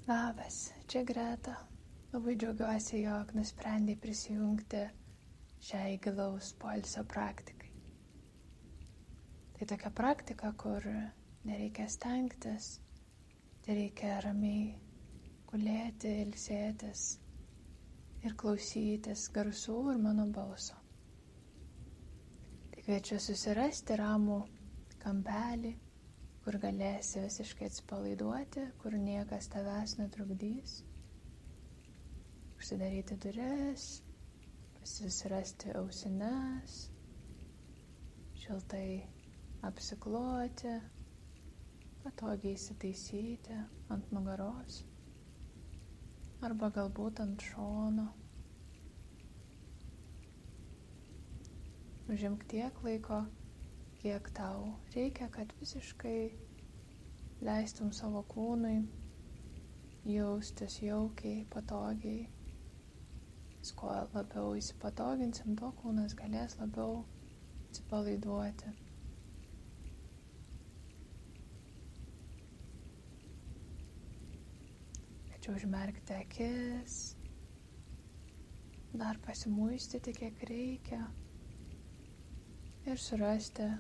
Labas, čia Greta. Labai džiaugiuosi, jog nusprendei prisijungti šiai gilaus poilsio praktikai. Tai tokia praktika, kur nereikia stengtis, tai reikia ramiai gulėti, ilsėtis ir klausytis garsų ir mano balso. Tai kviečiu susirasti ramų kampelį, kur galėsi visiškai atsipalaiduoti, kur niekas tavęs netrukdys. Užsidaryti duris, susirasti ausines, šiltai apsikloti, patogiai įsitaisyti ant nugaros arba galbūt ant šono. Užimk tiek laiko, kiek tau reikia, kad visiškai leistum savo kūnui jaustis jaukiai, patogiai. Kuo labiau įsipatoginsim, tuo kūnas galės labiau atsipalaiduoti. Kviečiu užmerkti akis, dar pasimuistyti, kiek reikia ir surasti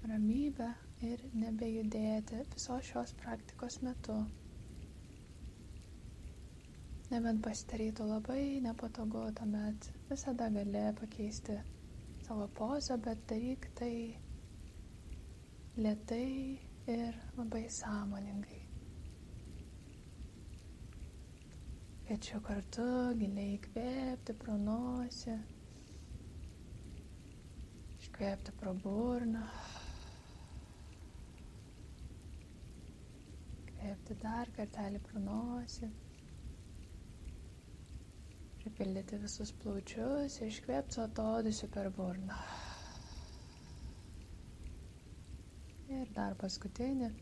ramybę ir nebejudėti visos šios praktikos metu. Nebent pasidarytų labai nepatogu, tuomet visada gali pakeisti savo pozą, bet daryk tai lėtai ir labai sąmoningai. Kviečiu kartu giliai įkvėpti pro nosį, iškvėpti pro burną, įkvėpti dar kartelį pro nosį, pripildyti visus plaučius ir iškvėpti su atodūsiu per burną. Ir dar paskutinį.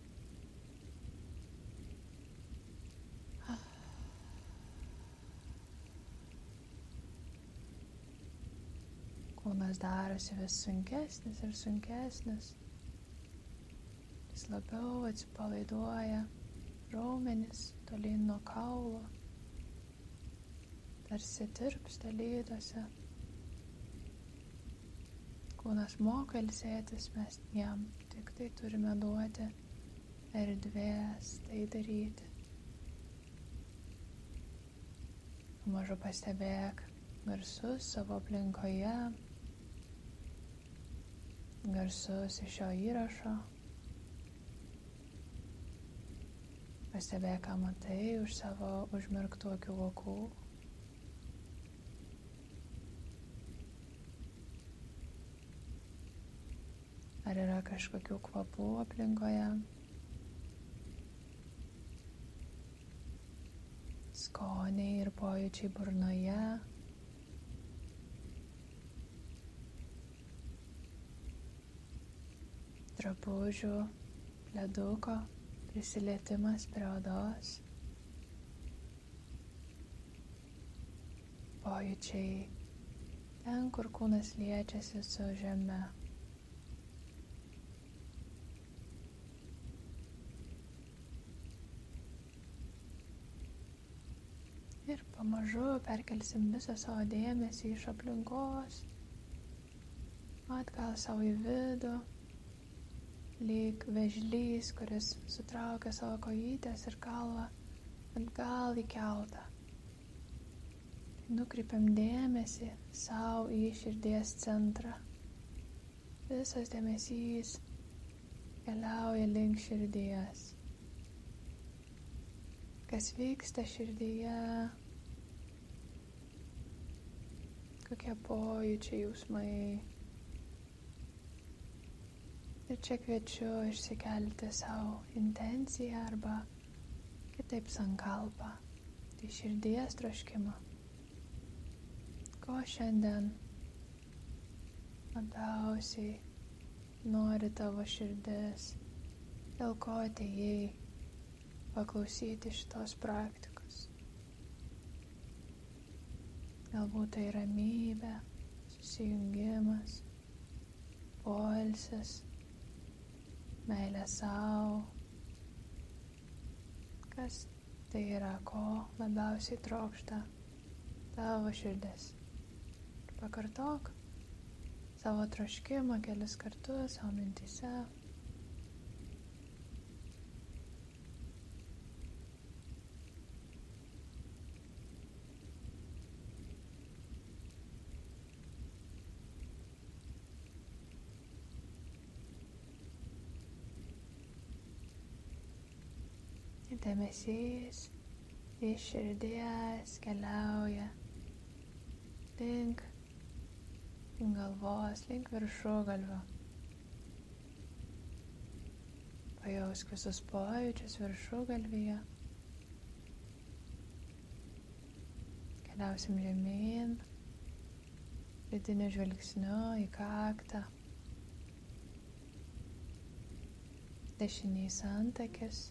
Kūnas darosi vis sunkesnis ir sunkesnis. Vis labiau atsipalaiduoja raumenys tolyn nuo kaulo. Tarsi tirpsta lyduose. Kūnas moka ilsėtis, mes jam tik tai turime duoti erdvės tai daryti. Pamažu pastebėk garsus savo aplinkoje, garsus iš šio įrašo. Pastebėk, ką matai už savo užmerktų akių vokų. Ar yra kažkokių kvapų aplinkoje? Skoniai ir pojūčiai burnoje. Drabužių, pleduko prisilietimas prie odos. Pojūčiai ten, kur kūnas liečiasi su žeme. Ir pamažu perkelsim visą savo dėmesį iš aplinkos, atgal savo į vidų, lyg vėžlys, kuris sutraukia savo kojytes ir galvą atgal į keltą. Nukreipiam dėmesį savo į širdies centrą. Visas dėmesys keliauja link širdies. Kas vyksta širdyje, kokie pojūčiai, jausmai. Ir čia kviečiu išsikelti savo intenciją arba kitaip sankalpą, tai širdies troškimą. Ko šiandien labiausiai nori tavo širdis, dėl ko atėjai paklausyti šitos praktikos. Galbūt tai ramybė, susijungimas, poilsis, meilė sau. Kas Tai yra, ko labiausiai trokšta tavo širdis. Ir pakartok savo troškimą kelis kartus savo mintyse. Dėmesys iš širdies keliauja link galvos, link viršugalvio. Pajausk visus pojūčius viršugalvyje. Keliausim žemyn, vidiniu žvilgsniu į kaktą. Dešinys antakis.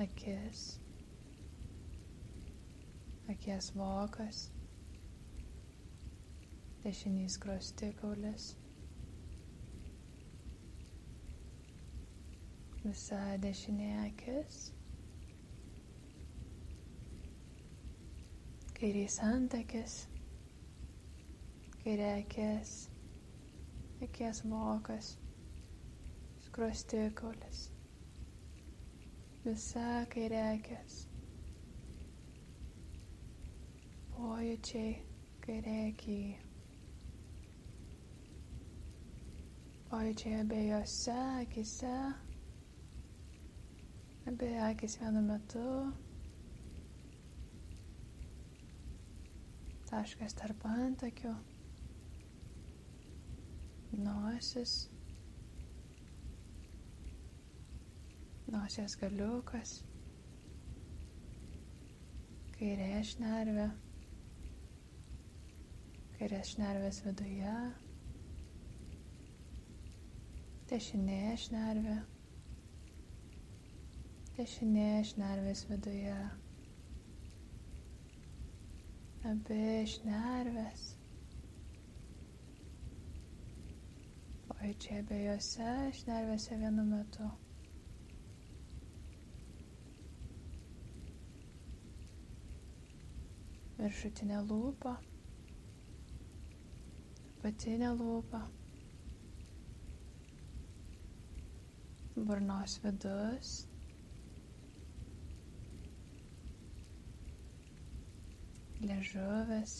Akis, akies vokas, dešinys skruostikaulis, visa dešinė akis, kairys antakis, kairė akis, akies vokas, skruostikaulis. Visa kairė akis, pojūčiai kairė akyje, pojūčiai abiejose akise, abi akis vienu metu, taškas tarp antakių, nosis, nosies galiukas, kairė šnervė, kairės šnervės viduje, dešinė šnervė, dešinė šnervės viduje, abi šnervės, pojūčiai abiejose šnervėse vienu metu. Viršutinė lūpa, apatinė lūpa, burnos vidus, liežuvis,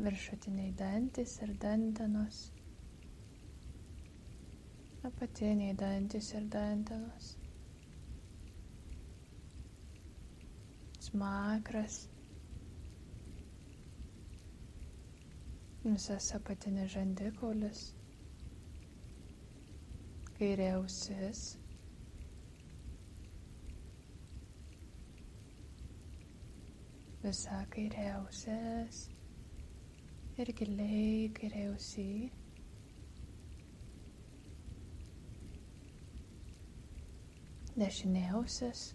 viršutiniai dantys ir dantenos, apatiniai dantys ir dantenos. Smakras, visas apatinis žandikaulis, kairė ausis, visa kairė ausis ir giliai kairė ausy, dešinė ausis,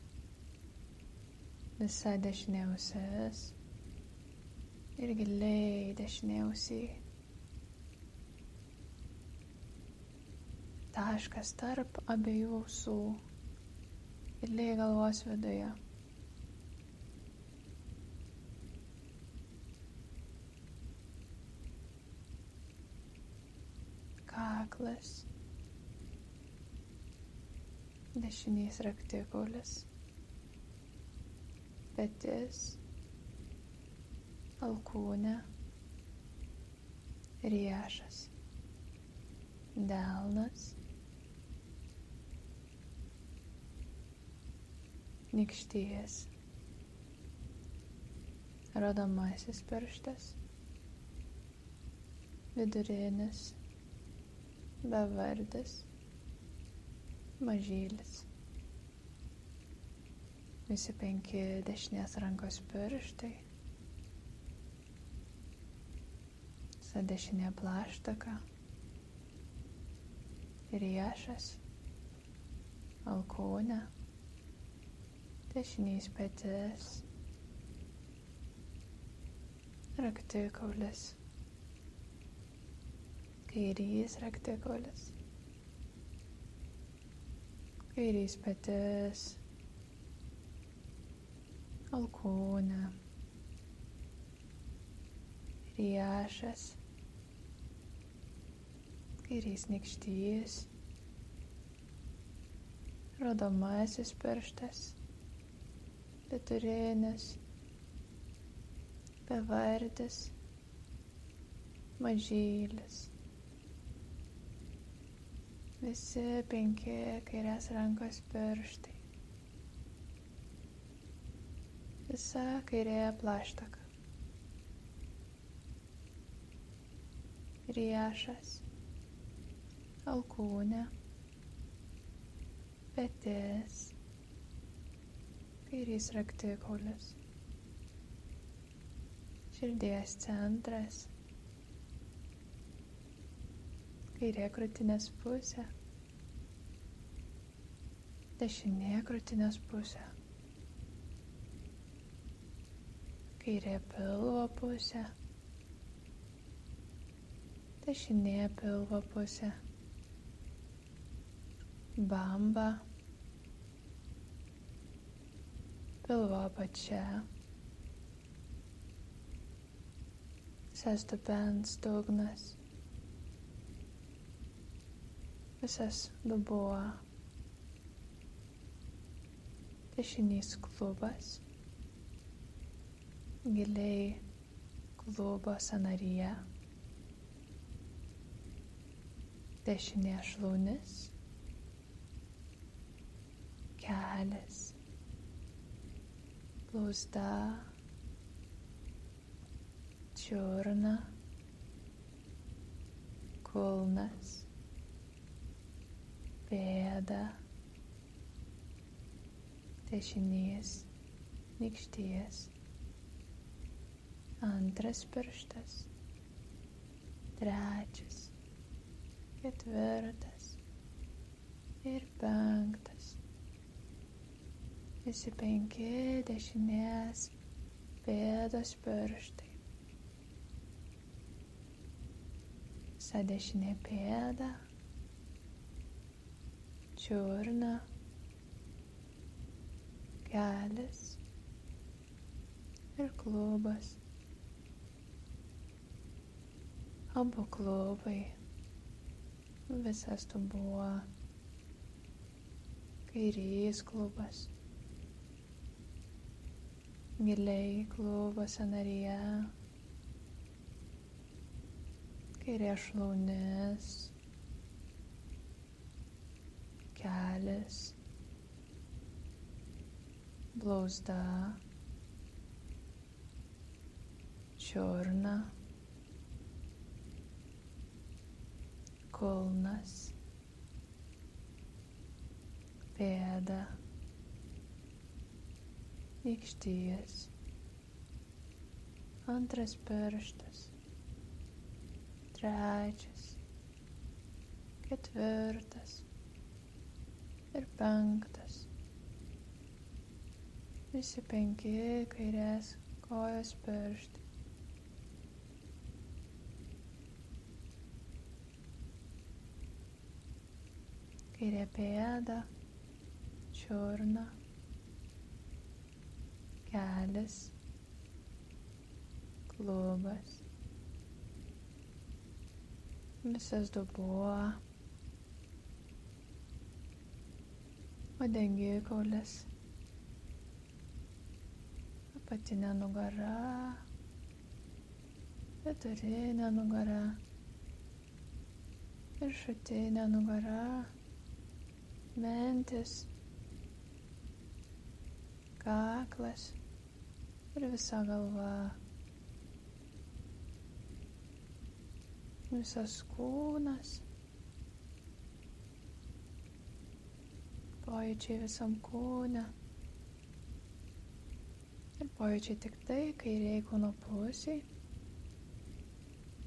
visa dešinė ausis ir giliai dešinė ausy. Taškas tarp abiejų ausų, giliai galvos viduje. Kaklas, dešinys raktikaulis, petis, alkūnė, riešas, delnas, nykštys, rodomasis pirštas, vidurinis, bevardis, mažylis. Visi 5 dešinės rankos pirštai, visa dešinė plaštaka, riešas, alkūnė, dešinys petis, raktikaulis, kairys raktikaulis, kairys petis, alkūnė, riešas, kairys nykštys, rodomasis pirštas, vidurinis, bevardis, mažylis. Visi 5 kairės rankos pirštai. Visa kairė plaštaka. Riešas, alkūnė, petis, kairys raktikaulis, širdies centras, kairė krūtinės pusė, dešinė krūtinės pusė, kairė pilvo pusė, dešinė pilvo pusė, bamba, pilvo apačia, visas dubens dugnas, visas dubuo, dešinys klubas, giliai klubo sąnaryje, dešinė šlaunis, kelias, blauzda, čiurna, kulnas, pėda, dešinys, nykštys, antras pirštas, trečias, ketvirtas ir 5. Visi 5 dešinės pėdos pirštai. Visa dešinė pėda, čiurna, kelias ir klubas. Abu klubai, visas dubuo, kairys klubas, giliai klubo sąnaryje, kairė šlaunis, kelias, blauzda, čiurna, kulnas, pėda, nykštys, antras pirštas, trečias, ketvirtas ir 5. Visi 5 kairės kojos pirštai. Kairė pėda, čiurna, kelias, klubas, visas dubuo, uodegikaulis, apatinė nugara, vidurinė nugara, viršutinė nugara, mentis, kaklas ir visa galva. Visas kūnas, pojūčiai visam kūne ir pojūčiai tik tai kairiai kūno pusiai.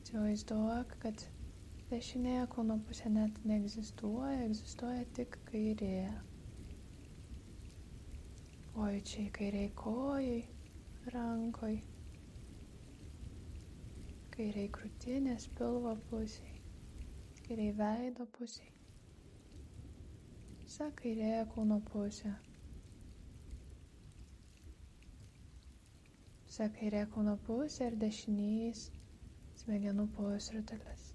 Įsivaizduok, kad dešinėje kūno pusė net neegzistuoja, egzistuoja tik kairė. Pojūčiai kairiai kojai, rankoj, kairiai krūtinės pilvo pusiai, kairiai veido pusiai. visa kairė kūno pusė. Visa kairė kūno pusė ir dešinys smegenų pusrutulis.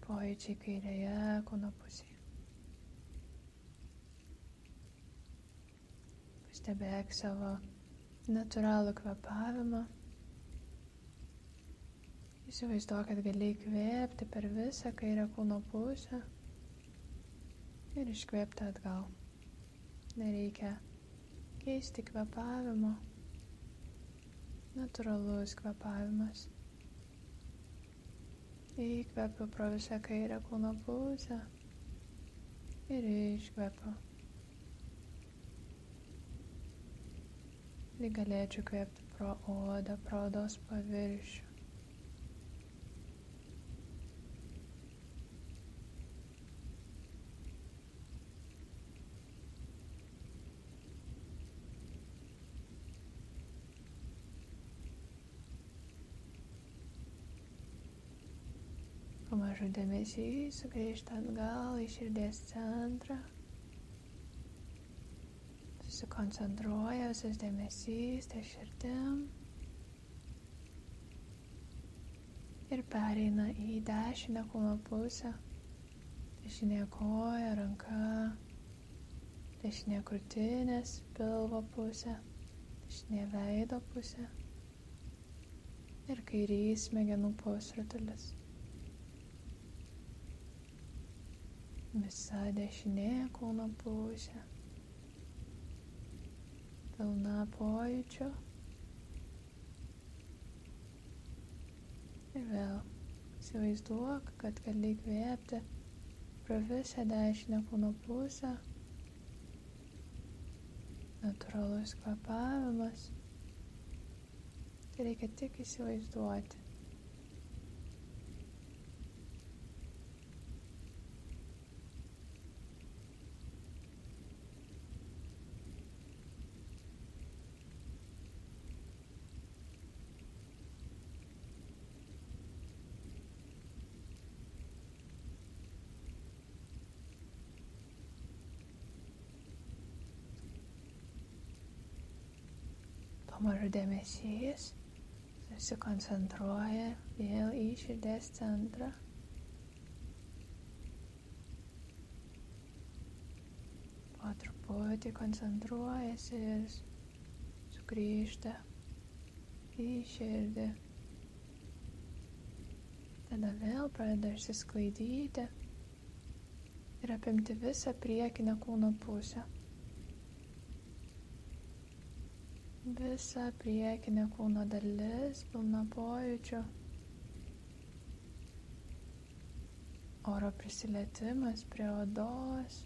Pojūčiai kairėje kūno pusėje. Pastebėk savo natūralų kvėpavimą. Įsivaizduok, kad gali įkvėpti per visą kairę kūno pusę ir iškvėpti atgal. Nereikia keisti kvėpavimo. Natūralus kvėpavimas. Įkvepiu pro visą kairę kūno pusę ir iškvepiu. Lyg galėčiau kvėpti pro odą, pro odos paviršių. Pamažu dėmesys sugrįžta atgal į širdies centrą. Susikoncentruoja visas dėmesys ties širdim. Ir pereina į dešinę kūno pusę. Dešinė koja, ranka. Dešinė krūtinės, pilvo pusė. Dešinė veido pusė. Ir kairys smegenų pusrutulis. Visa dešinė kūno pusė. Pilna pojūčių. Ir vėl įsivaizduok, kad gali įkvėpti pro visą dešinę kūno pusę. Natūralus kvėpavimas. Tai reikia tik įsivaizduoti. Pamažu dėmesys susikoncentruoja vėl į širdies centrą. Po truputį koncentruojasi ir sugrįžta į širdį. Tada vėl pradeda išsisklaidyti ir apimti visą priekinę kūno pusę. Visa priekinė kūno dalis pilna pojūčių. Oro prisilietimas prie odos.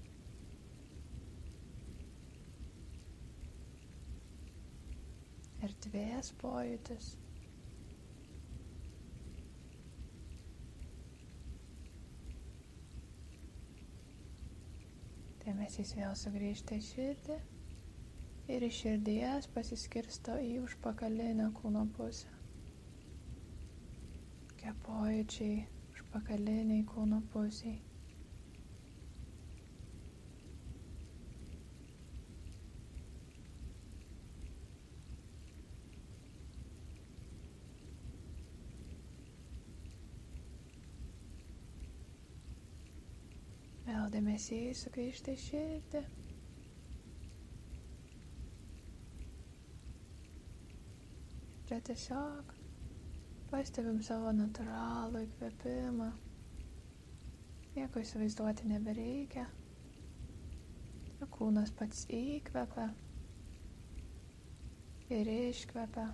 Erdvės pojūtis. Dėmesys vėl sugrįžta į širdį. Ir iš širdies pasiskirsto į užpakalinę kūno pusę. Kokie pojūčiai užpakaliniai kūno pusiai. Vėl dėmesys sugrįžta į širdį. Ir tiesiog pastebim savo natūralų įkvėpimą. Nieko įsivaizduoti nebereikia. Ir kūnas pats įkvepia ir iškvepia.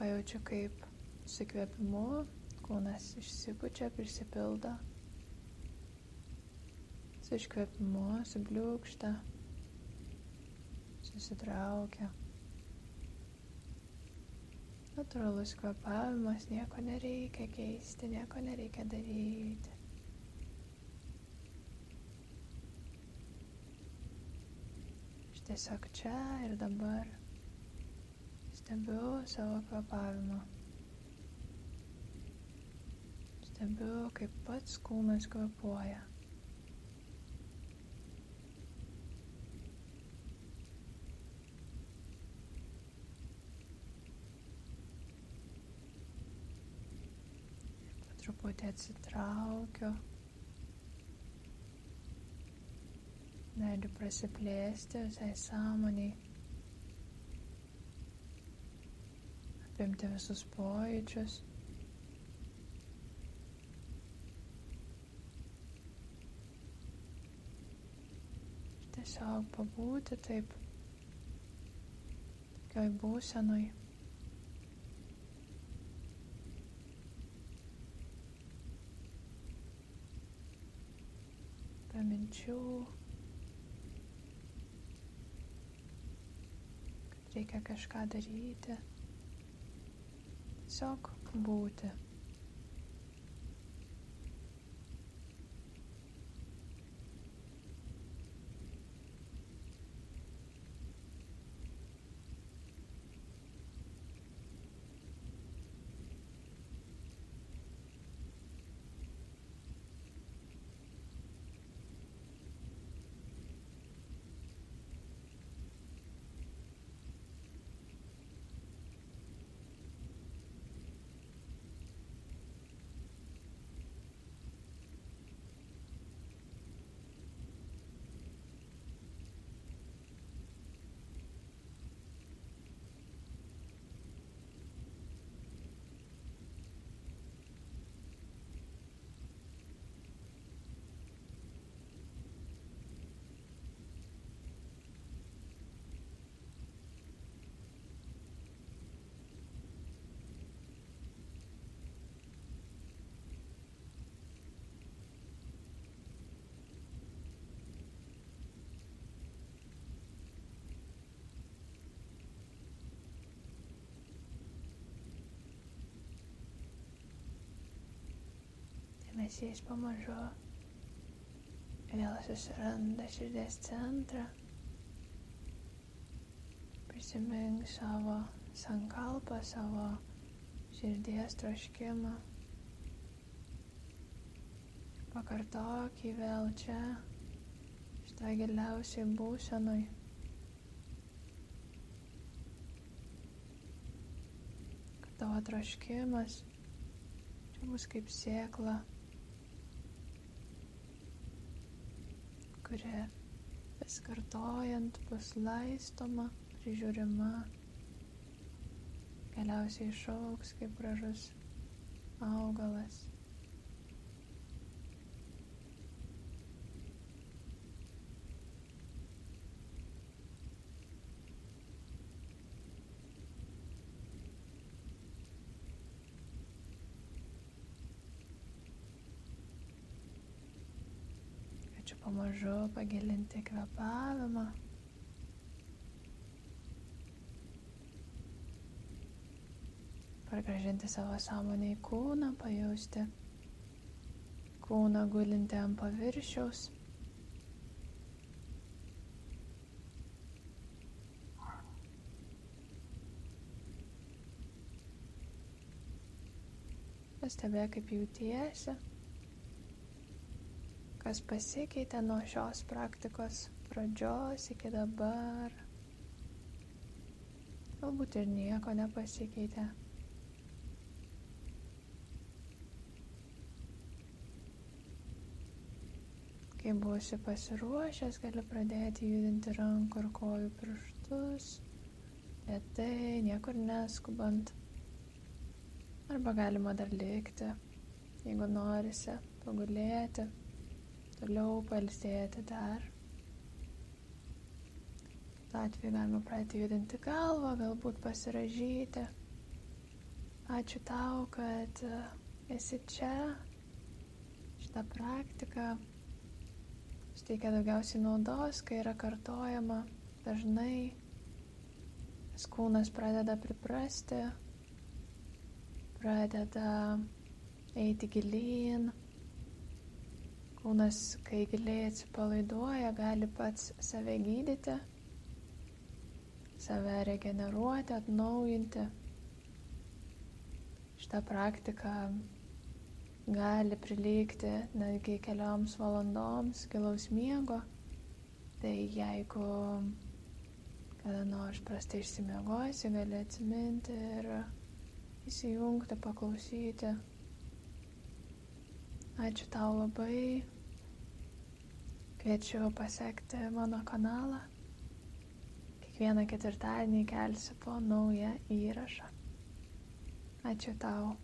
Pajaučiu, kaip su įkvėpimu kūnas išsipučia, prisipildo. Su iškvėpimu subliūkšta, susitraukia. Natūralus kvėpavimas, nieko nereikia keisti, nieko nereikia daryti. Aš tiesiog čia ir dabar. Jis Stebiu savo kvėpavimą. Stebiu, kaip pats kūnas kvėpuoja. Ir po truputį atsitraukiu. Leidžiu prasiplėsti visai sąmoniai. Apimti visus pojūčius. Ir tiesiog pabūti taip, tokioj būsenoj. Be minčių, kad reikia kažką daryti. Tiesiog būti. Dėmesys pamažu vėl susiranda širdies centrą. Prisimink savo sankalpą, savo širdies troškimą. Pakartok jį vėl čia, šitoj giliausiai būsenoj. Kad tavo troškimas čia bus kaip sėkla, kuri vis kartojant bus laistoma, prižiūrima, galiausiai išaugs kaip gražus augalas. Čia pamažu pagilinti kvėpavimą. Pargrąžinti savo sąmonę į kūną, pajausti kūną gulinti ant paviršiaus. Pastebėk, kaip jautiesi. Kas pasikeitė nuo šios praktikos pradžios iki dabar. Galbūt ir nieko nepasikeitė. Kai būsi pasiruošęs, gali pradėti judinti rankų ir kojų pirštus, lėtai, niekur neskubant. Arba galima dar likti, jeigu norisi, pagulėti. Toliau pailsėti dar. Kitu atveju galima pradėti judinti galvą, galbūt pasirąžyti. Ačiū tau, kad esi čia. Šitą praktiką suteikia daugiausiai naudos, kai yra kartojama dažnai. Nes kūnas pradeda priprasti, pradeda eiti gilyn. Kūnas, kai giliai atsipalaiduoja, gali pats save gydyti, save regeneruoti, atnaujinti. Šitą praktiką gali prilygti netgi kelioms valandoms gilaus miego. Tai jeigu kada nors prastai išsimiegosi, gali atsiminti ir įsijungti, paklausyti. Ačiū tau labai. Kviečiu pasekti mano kanalą. Kiekvieną ketvirtadienį kelsiu po naują įrašą. Ačiū tau.